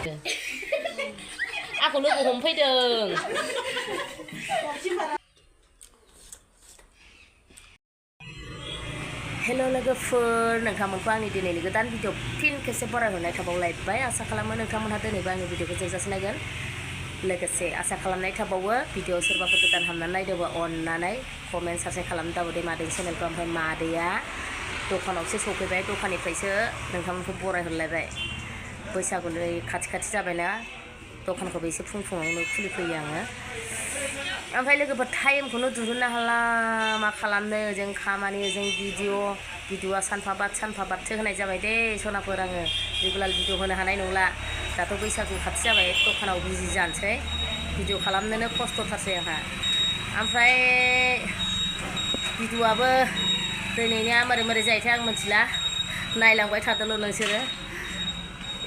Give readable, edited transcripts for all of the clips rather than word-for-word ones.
Aku लोगो हमफैदों हेल' लोगोफोर नोंथांमोनखौ आंनि दिनैनि गोदान भिडिअ फिन खेबसे बरायहरनाय थाबावलायबाय आसा खालामो नोंथांमोनहा दिनैबो आंनि भिडिअखौ जोबजासे नायगोन लोगोसे आसा खालामनाय थाबावो भिडिअ सोरबाफोर गोदान हामनानै नायदोंबा अननानै कमेन्ट साबस्क्राइब खालामनो दाबावदे मादैनि चेनेलखौ ओमफ्राय मादैया दखानावसो सफैबाय दखाननिफ्रायसो नोंथांमोनखौ बरायहरलायबाय बैसागुनि खाथि जाबायना दखानखौबो एसे फुङावनो खुलिफैयो आङो ओमफ्राय लोगोफोर टाइमखौनो दिहुननो हाला मा खालामनो जों खामानि जों भिडिअआ सानफा बादसो होनाय जाबाय दे सनाफोर आङो रेगुलार भिडिअ होनो हानाय नंला दाथ' बैसागु खाथि जाबाय दखानाव बिजि जानोसै भिडिअ खालामनोनो खस्थ'थारसै आंहा ओमफ्राय भिडिअआबो दिनैनिया मारै जायोथाय आं मिथिला नायलांबाय थादोल' नोंसोरो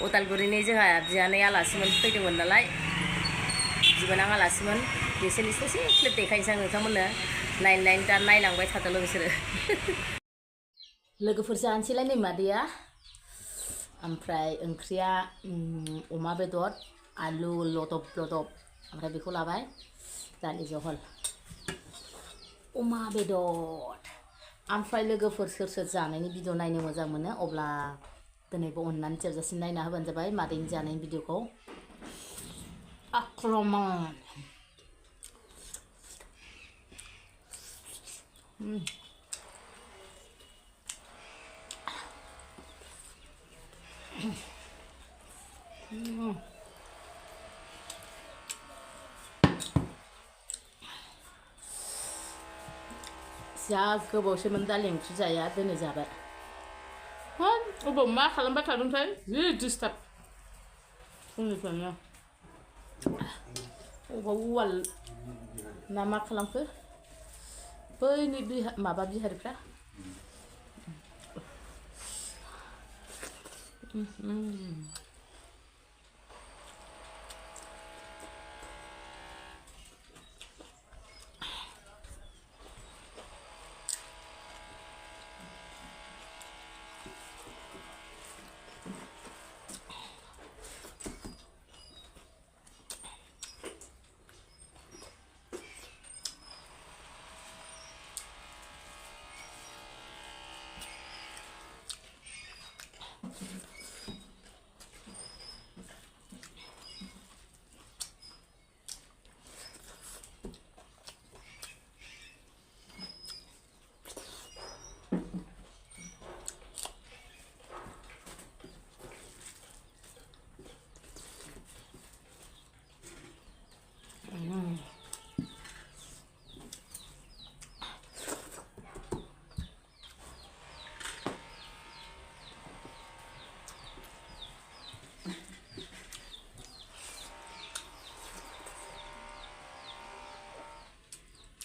उदालगुरिनि जोंहा बियानै आलासिमोन फैदोंमोन नालाय बिबोनां आलासिमोन बिसोरनि ससे क्लिप देखायनोसै आं नोंथांमोननो दा नायलांबाय थादोल' नोंसोरो लोगोफोर जानोसैलाय नै मादैया ओमफ्राय ओंख्रिया अमा बेदर आलु लदब ओमफ्राय बेखौ लाबाय दालि जहल अमा बेदर ओमफ्राय लोगोफोर सोर जानायनि भिडिअ नायनो मोजां मोनो अब्ला दिनैबो अननानै जोबजासिम नायना होबानो जाबाय मादैनि जानायनि भिडिअखौ आक्रमण जा गोबावसोमोन दालि ओंख्रि जाया दिनै जाबाय अबाव मा खालामबाय थादोंथाय जि डिस्टार्ब फुंनिफ्रायनो अबाव उवाल ना मा खालामखो बैनि माबा बिहारिफ्रा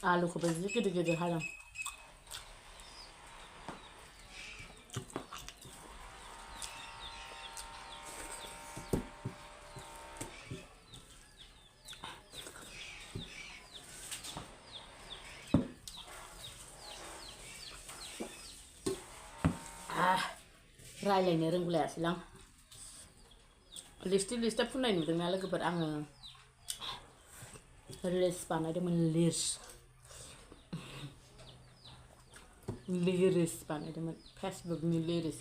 आलुखौबो जि गिदिर हादों रायलायनो रोंलायासैलां लिस्टा फुननाय नुदोंना लोगोफोर आङो रिल्स बानायदोंमोन लिरिस बानायदोंमोन फेसबुकनि लिरिस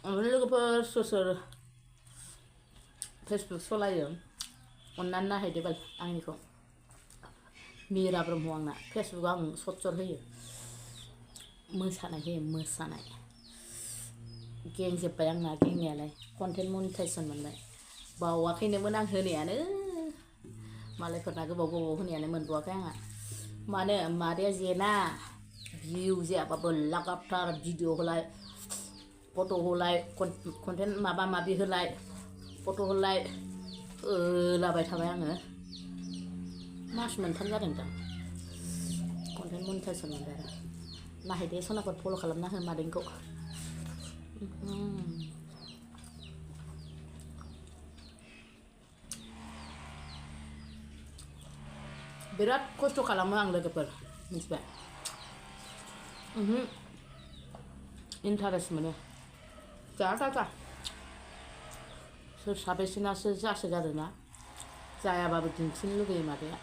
ओमफ्राय लोगोफोर सोर फेसबुक सलायो अननानै नायहैदो बाल आंनिखौ मिरा ब्रह्म आंना फेसबुकआव आं सटसर होयो मोसानाय होयो मोसानाय गेंजोब्बाय आंना गेंनायालाय कन्टेन्ट मनिटाइजेसन मोनबाय बावाखैनोमोन आं होनायानो मालायफोरना गोबाव होनायानो मोनबावाखै आंहा मानो मादैया जेना भिउ जायाबाबो लागातार भिडिअ होलाय फट' होलाय कन्टेन्ट माबा माबि होलाय फट' होलाय होलाबाय थाबाय आङो मास मोनथाम जादों दां कन्टेन्ट मनिटाइजेसन मोनबाय आरो नायहैदे सनाफोर फल' खालामना हो मादैनिखौ बिराद खस्थ' खालामो आं लोगोफोर मिथिबाय इन्टारेस्ट मोनो जा सोर साबेसेनासो जासो जादोंना जायाबाबो दिन्थिनो लुगैयो मादैया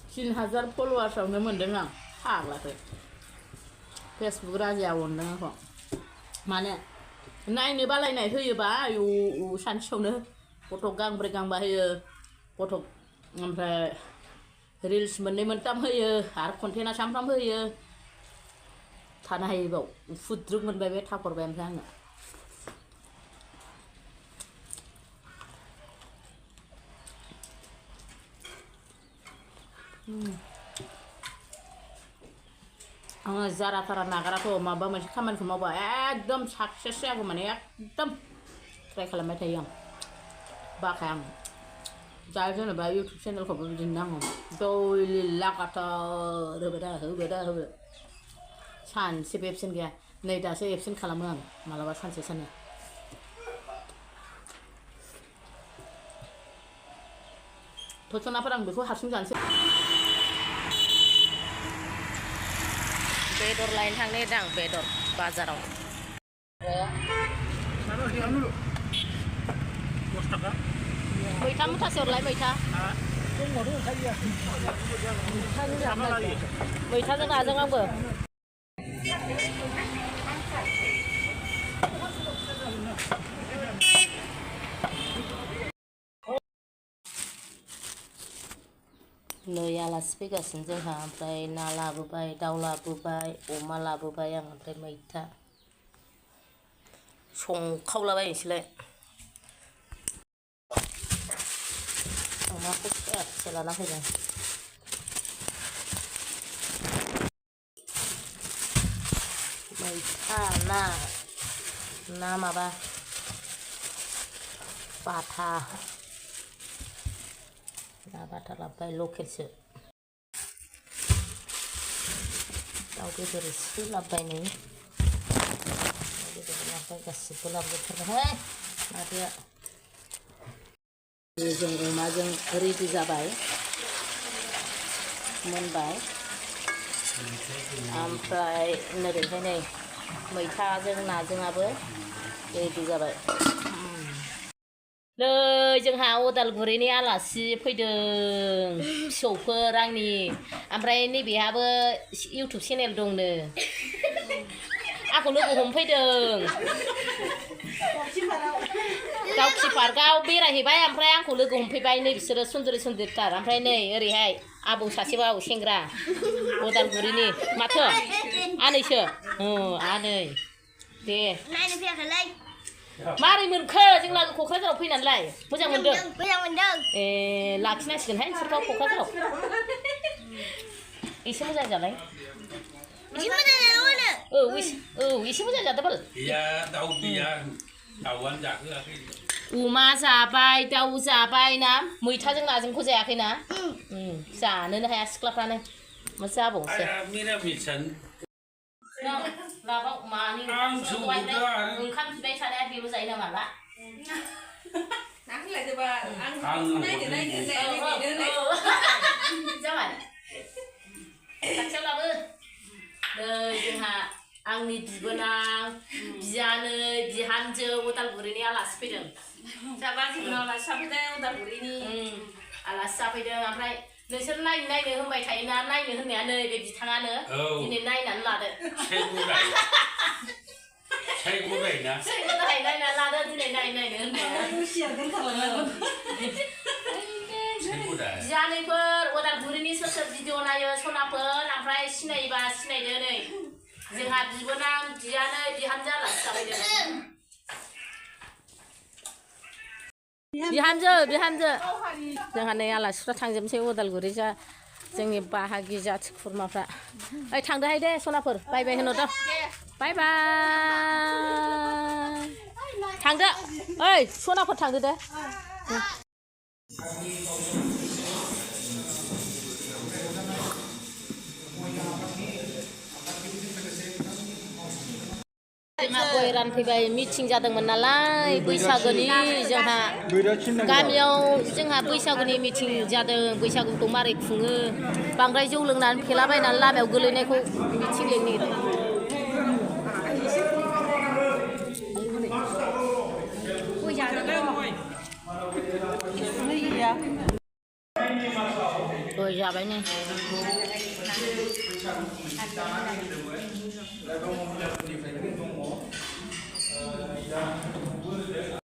तीन हजार फलोवार्सआवनो मोनदों आं फाग्लाखौ फेसबुक राजाया अनदों आंखौ माने नायनो बालायनाय होयोबा आयु सानसेयावनो फट' गांब्रै गांबा होयो फट' ओमफ्राय रिल्स मोननै मोनथाम होयो आरो कन्टेन्टआ सामफ्रामबो होयो थानो हायो बाव फुद्रुग मोनबाय बे थाहरबाय ओमफ्राय आङो आङो जारा थारा नागाराखौ माबा मोनसे खामानिखौ मावबा एकदम साक्सेस जागौ माने एकदम ट्राइ खालामबाय थायो आं बाखाया आं दा जेनेबा इउटुब चेनेलखौबो बिदिनो नांगौ दैलि लागातार होबाय दा सानसेबो एबसेन्ट गैया नै दासो एबसेन्ट खालामो आं मालाबा सानसे साननै थसनाफोर आं बेखौ हारसिं जानोसै बेदर लायनो थांनो दां बेदर बाजाराव मैथा मुथासे हरलाय मैथाजों नाजों आंबो नै आलासि फैगासिनो जोंहा ओमफ्राय ना लाबोबाय दाउ लाबोबाय अमा लाबोबाय आं ओमफ्राय मैथा संखावलाबायनोसैलाय अमाखौ एसे लाना फैदों मैथा ना माबा बाथा ना बाथा लाबोबाय लकेलसो दाउ बेदर एसे लाबोबाय नै दाउ बेदर लाबोबाय गासिबो लाबोजोबथारबाय मादैया जों अमाजों रेडि जाबाय मोनबाय ओमफ्राय नोरैहाय नै मैथाजों नाजोंआबो रेडि जाबाय नै जोंहा अदालगुरिनि आलासि फैदों फिसौफोर आंनि ओमफ्राय नैबेहाबो इउटुब चेनेल दंनो आंखौ लोगो हमफैदों दाउखि पार्कआव बेरायहैबाय ओमफ्राय आंखौ लोगो हमफैबाय नै बिसोरो सुन्दुरिथार ओमफ्राय नै ओरैहाय आबौ सासेबाव सेंग्रा अदालगुरिनि माथो आनैसो आनै दे नायनो फैयाखैलै मारै मोनखो जों लागो क'क्राझाराव फैनानैलाय मोजां मोनदों ए लाखिनांसिगोनहाय नोंसोरखौ क'क्राझाराव एसे मोजां जालाय एसे मोजां जादों एसे मोजां जादों गैया दाउ गैया दाउआनो जाहोआखै अमा जाबाय दाउ जाबाय ना मैथाजों नाजोंखौ जायाखैना जानोनो हाया सिख्लाफ्रानो मा जाबावसो लाबाव मानि ओंखाम बिबाय थानाया बेबो जायो नामा ला जाबाय खाथियाव लाबो नै जोंहा आंनि बिबोनां बियानै बिहामजो उदालगुरिनि आलासि फैदों जाबा जोंनाव आलासि जाफैदों उदालगुरिनि आलासि जाफैदों ओमफ्राय नोंसोर नायनो होनबाय थायोना नायनो होननाया नै बे बिथाङानो दिनै नायनानै लादो नायनानै लादो दिनै नायनो होननाया बियानैफोर उदालगुरिनि सोर भिडिअ नायो सनाफोर ओमफ्राय सिनायोबा सिनायदो नै जोंहा बिबोनां बियानै बिहामजो आलासि जाफैदों बिहामजो जोंहा नै आलासिफ्रा थांजोबनोसै उदालगुरि जोंनि बाहागि जाथि खुरमाफ्रा ओइ थांदोहाय दे सनाफोर बाय बाय होनहरदो बाय बाय थांदो ओइ सनाफोर थांदो दे जोंहा गय रानफैबाय मिटिं जादोंमोन नालाय बैसागोनि जोंहा गामियाव जोंहा बैसागुनि मिटिं जादों बैसागुखौ मारै खुङो बांद्राय जौ लोंनानै फेलाबायनानै लामायाव गोलैनायखौ मिटिं लिंनो गय जाबाय नै